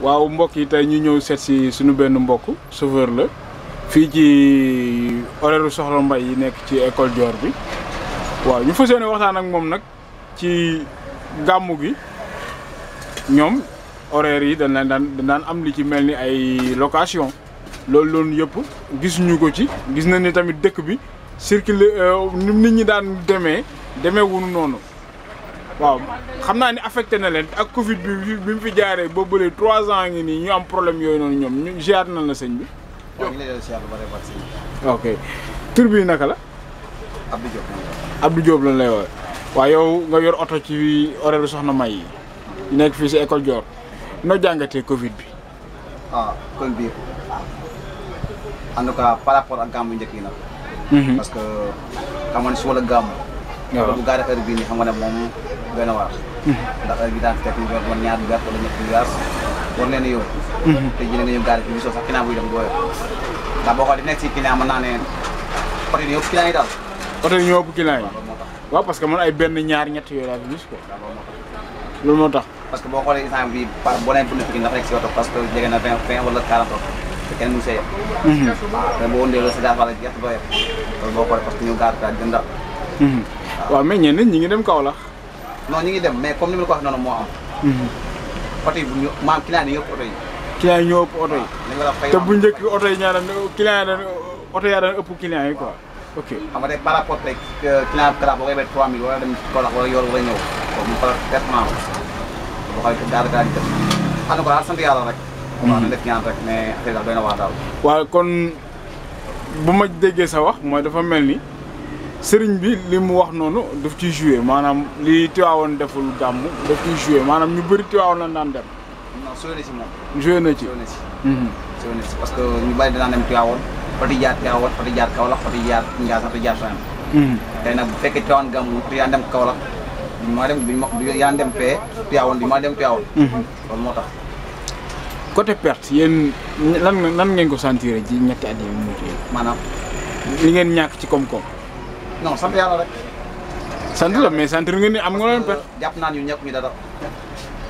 waaw mbokk yi tey ñu ñëw seet si suñu benn mbokk chauffeur la fii ci horaire Soxna Mbaye yi nekk ci école Dior bi waaw ñu fas yéene waxtaan ak moom nag ci gàmmu gi ñoom horaire yi dañ daan am li ci mel ni ay location loolu yëpp gisuñu ko ci gis na ni tamit dëkk bi circulé nit ñi daan demee wuñu noonu waaw xam naa ni affecté na leen ak Covid bi mu fi jaaree boobu ba léegi 3 ans ngi nii ñu am problème yooyu noonu ñoom ñu ziar na la sëñ bi. waaw ñu ngi lay ziar bu bari bari sëñ bi. ok tur bi naka la. Abdou Diop. Abdou Diop lañ lay woowee. waaw yow nga yor oto ci horaire Soxna May yi nekk fii si école Dior noo jàngatee Covid bi. Covid bi en tout cas par rapport ak gàmmu njëkk yi nag. parce que xam nga ne suba la gàmmu. waaw bu gaaree heure bii nii xam nga ne moom doy na waar. ndax heure bi daan fekk ñu yor woon ñaar weer wala ñetti weer war leen a yóbbu. te ji nga ñëw gaaree bi gisoo sax client buy dem doo yor ndax boo xoolee di nekk si client mën naa ne oto yi yëpp client yi daal. oto yi ñoo ëpp client yi. waaw parce que man ay benn ñaar ñett yooyu laa fi gis quoi. loolu moo tax. parce que boo xoolee instant bi par boo leen bëgg a ndax rek si oto parce que jege na 20 wala 40 oto te kenn mu see yem. waaw te boo wëndee la si gaz wala gerte doo yem loolu boo xoolee parce que ñu gaar daal di ndar. waaw mais ñenn ñi ngi dem Kaolack. non ñi ngi dem mais comme ni ma ko waxee noonu moo am. oto yi bu ñu maanaam client yi yëpp oto yi. client yi ñoo ëpp oto yi. te bu njëkk oto yi ñaar client yi oto yaa daan ëpp client yi quoi. ok xam nga tey par rapport tey client Kara boo koy bay 3000 wala dem Kaolack wala yor wala ñëw kooku mu par traitement la boo xoolee daal di def xam nga ko daal sant yàlla rek. waaw nañ def ñaan rek mais affaire daal doy na waar daal. waaw kon bu ma déggee sa wax mooy dafa mel ni sëriñ bi li mu wax noonu daf ciy joué maanaam li Tiwaawoon deful gàmm daf ciy joué maanaam ñu bëri Tiwaawoon lañ daan dem. non joué na ci moom. joué na ci joué na ci parce que ñu bëri dinaa dem Tiwaawoon foti jaar Tiwaawoon foti jaar Kaolack foti jaar Ndiassane foti jaar Soham. tey nag bu fekkee Tiwaawoon gàmm te yaa dem Kaolack duñu ma dem yaa dem fee Tiwaawoon duñu ma dem Tiwaawoon. loolu moo tax. côté perte yéen lan ngeen ko sentir ci ñetti at yi mujj yi. maanaam. li ngeen ñàkk ci koom-koom. non sant yàlla rek. sant la mais sentir ngeen ni am nga leen perte. jàpp naa ñu ñàkk ñu dara.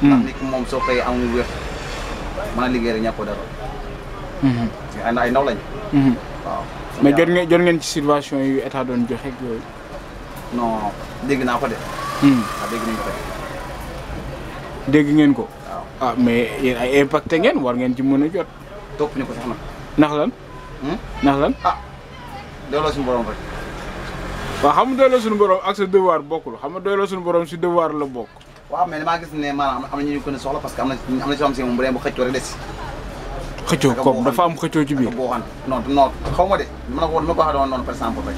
ndax nit ki moom soo koy amul wér mën a liggéey rek ñàkkoo dara. ay ndaw lañ. waaw. mais jot ngeen ci situation yu état doon joxe ak yooyu. non dégg naa ko de. waaw dégg nañ ko de. dégg ngeen ko. waaw ah mais yéen ay impacté ngeen war ngeen ci mën a jot. topp ñu ko sax nag. ndax lan. ndax lan. dooloo suñu borom rek. waaw xam nga doyloo suñu borom ak sa devoir bokkul xam nga doyloo suñu borom si devoir la bokk. waaw mais damaa gis ne maanaam am na ñu ko ne soxla parce que am na si xam si moom bu dee bu xëccoo rek des. xëccoo kooku dafa am xëccoo ci biir. boo xam non xaw ma de dama ko waxee doon noonu par exemple rek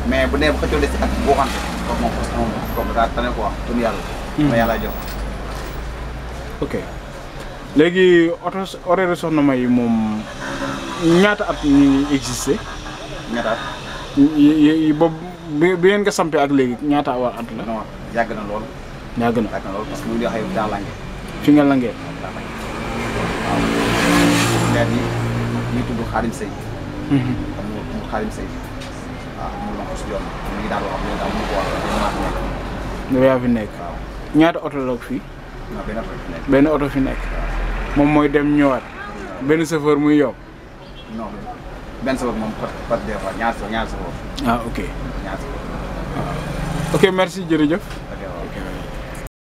mais bu dee bu xëccoo des ak boo xam kooku moom parce que moom kooku daa tane quoi tudd yàlla. ma yàlla jox. ok léegi horaire Soxna May yi moom ñaata at ñu ngi existé. ñaata at. boobu bi ngeen nga sampee ak léegi ñaata at la. non yàgg na lool. yàgg na lool parce que bu ñu waxee daa langee. fi nga langee. waaw. leer yi ñuy tudd Xaadim Sey. mu Xaadim Sey. waaw mu la ko si yoon mu ngi daal wax mu daal mu ko wax yow yaa fi nekk. waaw ñaata oto la fii. non benn oto fi nekk. benn oto fi nekk. moom mooy dem ñëwaat. benn chauffeur muy yow. non benn chauffeur moom par des fois ñaar chauffeur. ah ok. ñaar chauffeur. waaw ok merci jërëjëf.